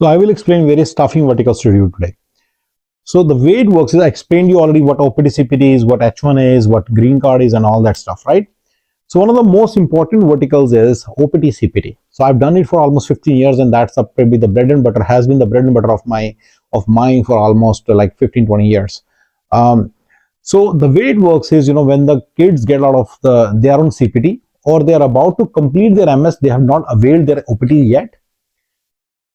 So I will explain various staffing verticals to you today. So the way it works is I explained you already what OPT CPT is, what H1 is, what green card is, and all that stuff, right? So one of the most important verticals is OPT CPT. So I've done it for almost 15 years, and that's probably the bread and butter, has been the bread and butter of mine for almost like 15, 20 years. Um, so the way it works is, when the kids get out of they are on CPT or they are about to complete their MS, they have not availed their OPT yet,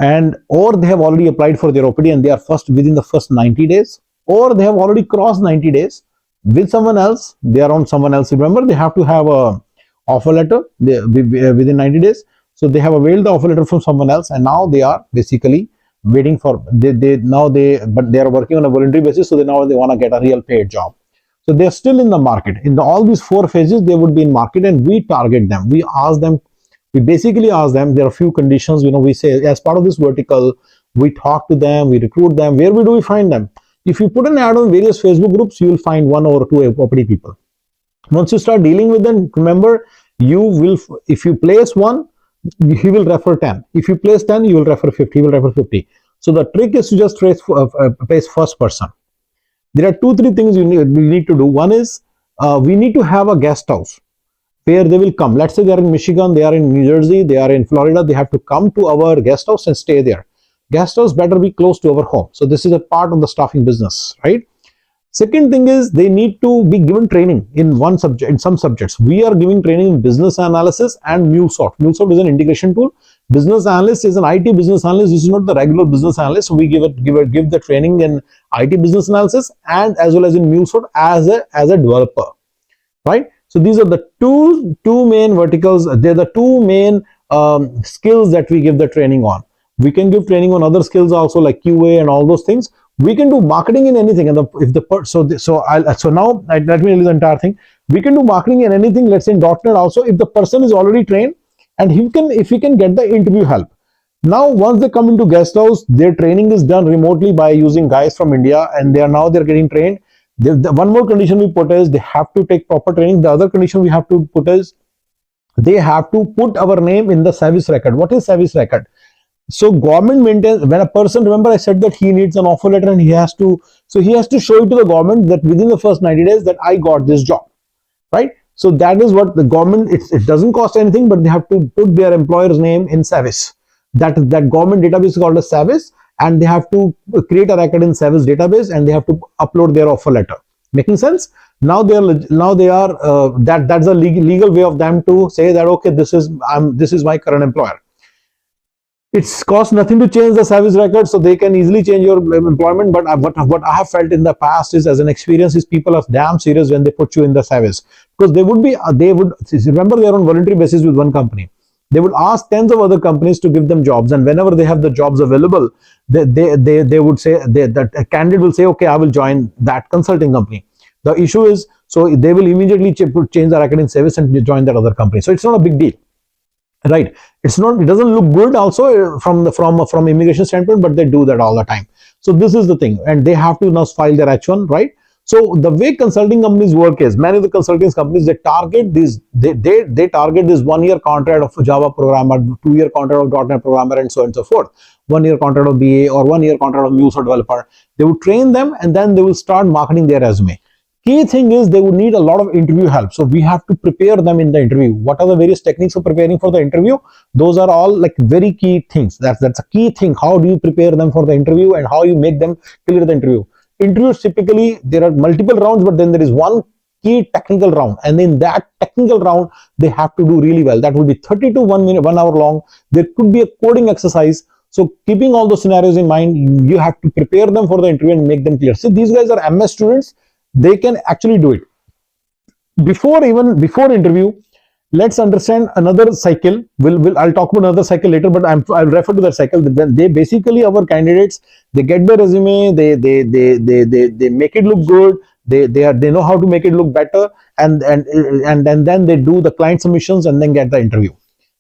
and or they have already applied for their OPD and they are first within the first 90 days, or they have already crossed 90 days with someone else, they are on someone else. Remember, they have to have a offer letter within 90 days. So they have availed the offer letter from someone else, and now they are basically waiting for but they are working on a voluntary basis, so they want to get a real paid job. So they're still in the market. In all these 4 phases, they would be in market, and we target them. We basically ask them, there are a few conditions, we say as part of this vertical, we talk to them, we recruit them. Where do we find them? If you put an ad on various Facebook groups, you will find 1 or 2 property people. Once you start dealing with them, remember, if you place 1, he will refer 10. If you place 10, you will refer 50, he will refer 50. So the trick is to just place first person. There are 2-3 things you need to do. One is, we need to have a guest house where they will come. Let's say they are in Michigan, they are in New Jersey, they are in Florida. They have to come to our guest house and stay there. Guest house better be close to our home. So this is a part of the staffing business, right? Second thing is, they need to be given training in some subjects. We are giving training in business analysis and MuleSoft. MuleSoft is an integration tool. Business analyst is an IT business analyst. This is not the regular business analyst. So we give the training in IT business analysis and as well as in MuleSoft as a developer, right? So these are the two main verticals. They're the 2 main skills that we give the training on. We can give training on other skills also, like QA and all those things. We can do marketing in anything. And let me tell you the entire thing. We can do marketing in anything. Let's say in .NET also, if the person is already trained and if he can get the interview help. Now, once they come into guest house, their training is done remotely by using guys from India, and they're getting trained. One more condition we put is they have to take proper training. The other condition we have to put is they have to put our name in the service record. What is service record? So government maintains, when a person, remember I said that he needs an offer letter and he has to show it to the government that within the first 90 days that I got this job, right? So that is what the government, it doesn't cost anything, but they have to put their employer's name in service. That government database is called a service, and they have to create a record in service database, and they have to upload their offer letter. Making sense? Now they are that's a legal way of them to say that, okay, this is my current employer. It's cost nothing to change the service record, so they can easily change your employment. But what I have felt in the past is, as an experience, is people are damn serious when they put you in the service, because they would remember, they are on voluntary basis with one company. They would ask tens of other companies to give them jobs, and whenever they have the jobs available, they would say that a candidate will say, okay, I will join that consulting company. The issue is, so they will immediately change the record in service and join that other company. So it's not a big deal, right? It doesn't look good also from immigration standpoint, but they do that all the time. So this is the thing, and they have to now file their H1, right? So the way consulting companies work is, many of the consulting companies, they target this 1-year contract of a Java programmer, 2-year contract of .NET programmer, and so on and so forth. 1-year contract of BA or 1-year contract of MuleSoft developer. They would train them, and then they will start marketing their resume. Key thing is, they would need a lot of interview help. So we have to prepare them in the interview. What are the various techniques of preparing for the interview? Those are all like very key things. That's a key thing. How do you prepare them for the interview, and how you make them clear the interview? Interviews, typically there are multiple rounds, but then there is one key technical round, and in that technical round they have to do really well. That will be 30 to 1 hour long. There could be a coding exercise. So keeping all those scenarios in mind, you have to prepare them for the interview and make them clear. So these guys are MS students. They can actually do it. Before interview, let's understand another cycle. I'll talk about another cycle later, but I'll refer to that cycle. When they basically, our candidates, they get the resume, they make it look good. They know how to make it look better, and then they do the client submissions and then get the interview,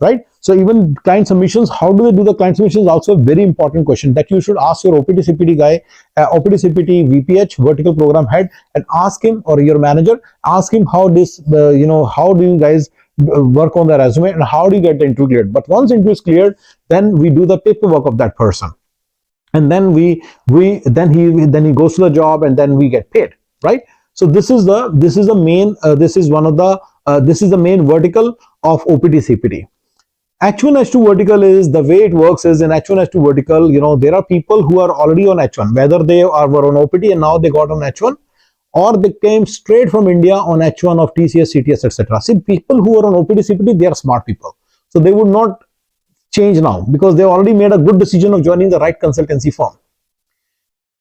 right? So even client submissions, how do they do the client submissions? Also a very important question that you should ask your OPT CPT guy, OPT CPT VPH, vertical program head, and ask him, or your manager, ask him how this, how do you guys work on the resume, and how do you get the interview cleared. But once interview is cleared, then we do the paperwork of that person, and then he goes to the job, and then we get paid, right? So this is the main vertical of OPT CPT. H1 H2 vertical is the way it works is in H1 H2 vertical, there are people who are already on H1, whether were on OPT and now they got on H1, or they came straight from India on H1 of TCS, CTS, etc. See, people who are on OPT CPT, they are smart people, so they would not change now because they already made a good decision of joining the right consultancy firm.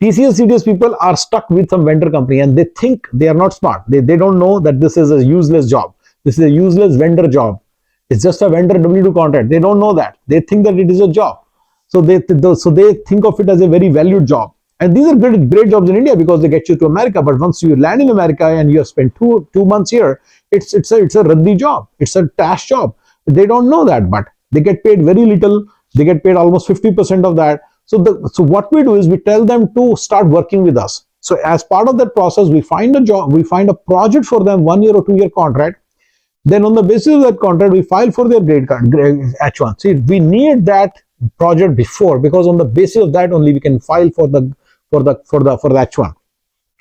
TCS, CTS people are stuck with some vendor company and they think they are not smart. They don't know that this is a useless job. This is a useless vendor job. It's just a vendor W2 contract. They don't know that. They think that it is a job. So they think of it as a very valued job. And these are great jobs in India because they get you to America. But once you land in America and you have spent two months here, it's a raddi job. It's a task job. They don't know that, but they get paid very little. They get paid almost 50% of that. So what we do is we tell them to start working with us. So as part of that process, we find a job, we find a project for them, 1 year or 2 year contract. Then on the basis of that contract, we file for their grade card, H1. See, we need that project before, because on the basis of that only we can file for the H1.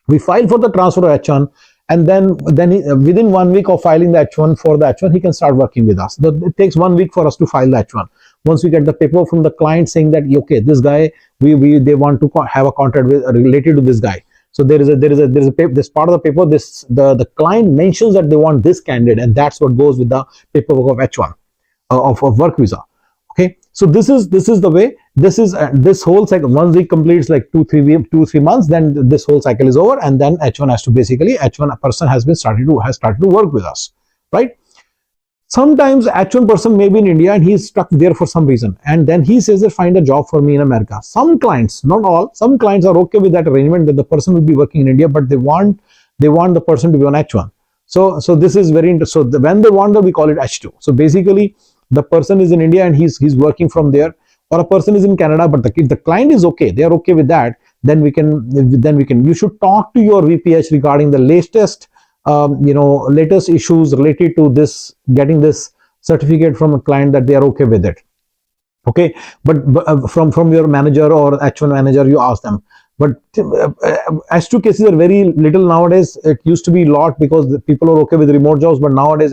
We file for the transfer of H1, and then within 1 week of filing the H1 for the H1, he can start working with us. It takes 1 week for us to file the H1. Once we get the paper from the client saying that okay, this guy they want to have a contract related to this guy. So there is a paper, this part of the paper, the client mentions that they want this candidate, and that's what goes with the paperwork of H1 of work visa. Okay, so this is the way. This whole cycle. Once it completes like 2-3 months, then this whole cycle is over, and then H1 has to H1 a person has started to work with us, right? Sometimes H1 person may be in India and he's stuck there for some reason, and then he says, find a job for me in America. Some clients, not all, some clients are okay with that arrangement that the person will be working in India, but they want the person to be on H1. So this is very interesting. So when they want that, we call it H2. So basically, the person is in India and he's working from there, or a person is in Canada, but the client is okay. They are okay with that. Then we can. You should talk to your VPH regarding the latest issues related to this, getting this certificate from a client that they are okay with it. Okay, but from your manager or H1 manager, you ask them. But H2 cases are very little nowadays. It used to be a lot because the people are okay with remote jobs, but nowadays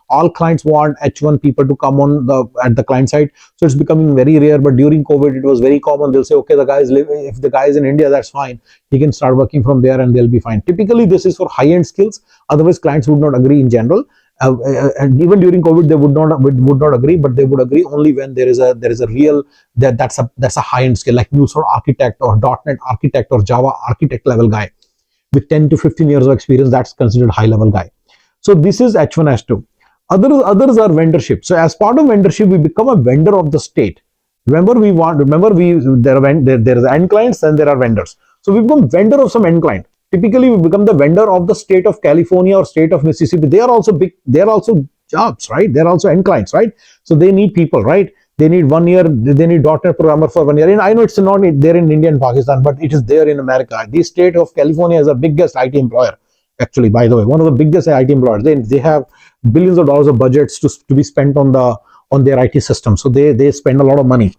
all clients want H1 people to come on at the client side. So it's becoming very rare. But during COVID, it was very common. They'll say, okay, if the guy is in India, that's fine. He can start working from there and they'll be fine. Typically, this is for high-end skills. Otherwise, clients would not agree in general. And even during COVID, they would not agree, but they would agree only when there is a real that's a high-end skill, like MuleSoft architect or .NET architect or Java architect level guy with 10 to 15 years of experience. That's considered high level guy. So this is H1 H2. Others are vendorship. So as part of vendorship, we become a vendor of the state. There are end clients and there are vendors. So we become vendor of some end client. Typically, we become the vendor of the state of California or state of Mississippi. They are also big. They are also jobs, right? They are also end clients, right? So they need people, right? They need 1 year. They need .NET programmer for 1 year. And I know it's not there in India and Pakistan, but it is there in America. The state of California is the biggest IT employer. Actually, by the way, one of the biggest IT employers. They have billions of dollars of budgets to be spent on their IT system. So they spend a lot of money.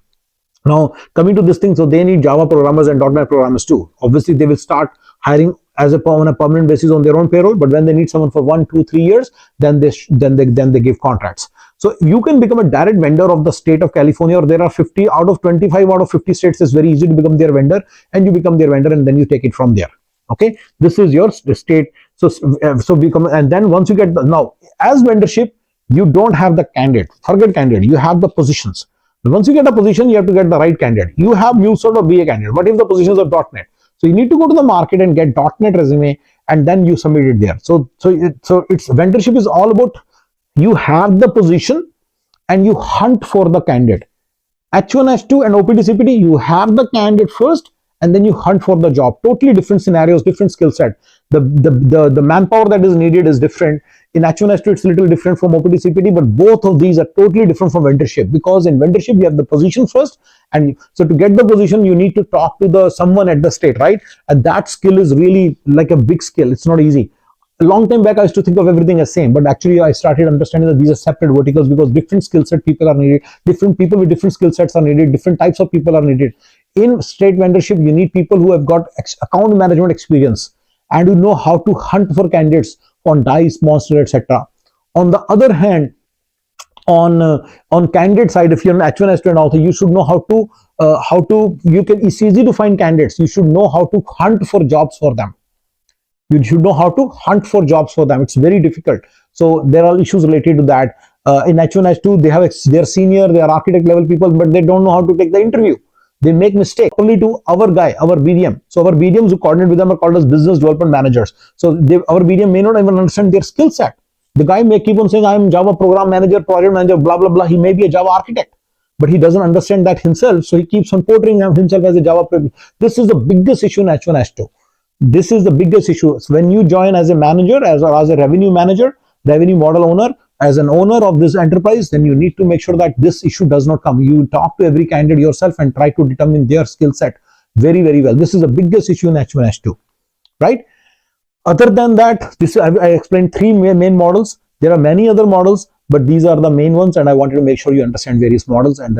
Now, coming to this thing, so they need Java programmers and .NET programmers too. Obviously, they will start hiring on a permanent basis on their own payroll. But when they need someone for 1, 2, 3 years, then they give contracts. So you can become a direct vendor of the state of California, or there are 50 out of 25 out of 50 states. It's very easy to become their vendor, and you become their vendor, and then you take it from there. Okay, this is your state. So become, and then once you get now as vendorship, you don't have the candidate. Forget candidate. You have the positions. Once you get a position, you have to get the right candidate. You have MuleSoft or BA candidate. What if the positions are .NET? So you need to go to the market and get .NET resume, and then you submit it there. So it's vendorship is all about you have the position and you hunt for the candidate. H1, H2 and OPT CPT, you have the candidate first and then you hunt for the job. Totally different scenarios, different skill set. The manpower that is needed is different. In H1, H2, it's a little different from OPT CPT, but both of these are totally different from vendorship, because in vendorship you have the position first, and so to get the position you need to talk to someone at the state, right? And that skill is really like a big skill. It's not easy. A long time back, I used to think of everything as same, but actually I started understanding that these are separate verticals because different skill set people are needed. Different people with different skill sets are needed. Different types of people are needed. In straight vendorship, you need people who have got account management experience and who know how to hunt for candidates on dice, monster, etc. On the other hand, on candidate side, if you're an H1 H2 author, you should know how to you can, it's easy to find candidates. You should know how to hunt for jobs for them. You should know how to hunt for jobs for them. It's very difficult. So there are issues related to that. In H1 H2, they're senior, they are architect level people, but they don't know how to take the interview. They make mistake. Only to our guy, our BDM. So our BDMs who coordinate with them are called as business development managers. So our BDM may not even understand their skill set. The guy may keep on saying, I am Java program manager, project manager, blah, blah, blah. He may be a Java architect, but he doesn't understand that himself. So he keeps on portraying himself as a Java program. This is the biggest issue in H1 H2. This is the biggest issue. So when you join as a manager, as a revenue manager, revenue model owner, as an owner of this enterprise, then you need to make sure that this issue does not come. You talk to every candidate yourself and try to determine their skill set very, very well. This is the biggest issue in H1, H2, right? Other than that, I explained three main models. There are many other models, but these are the main ones, and I wanted to make sure you understand various models. And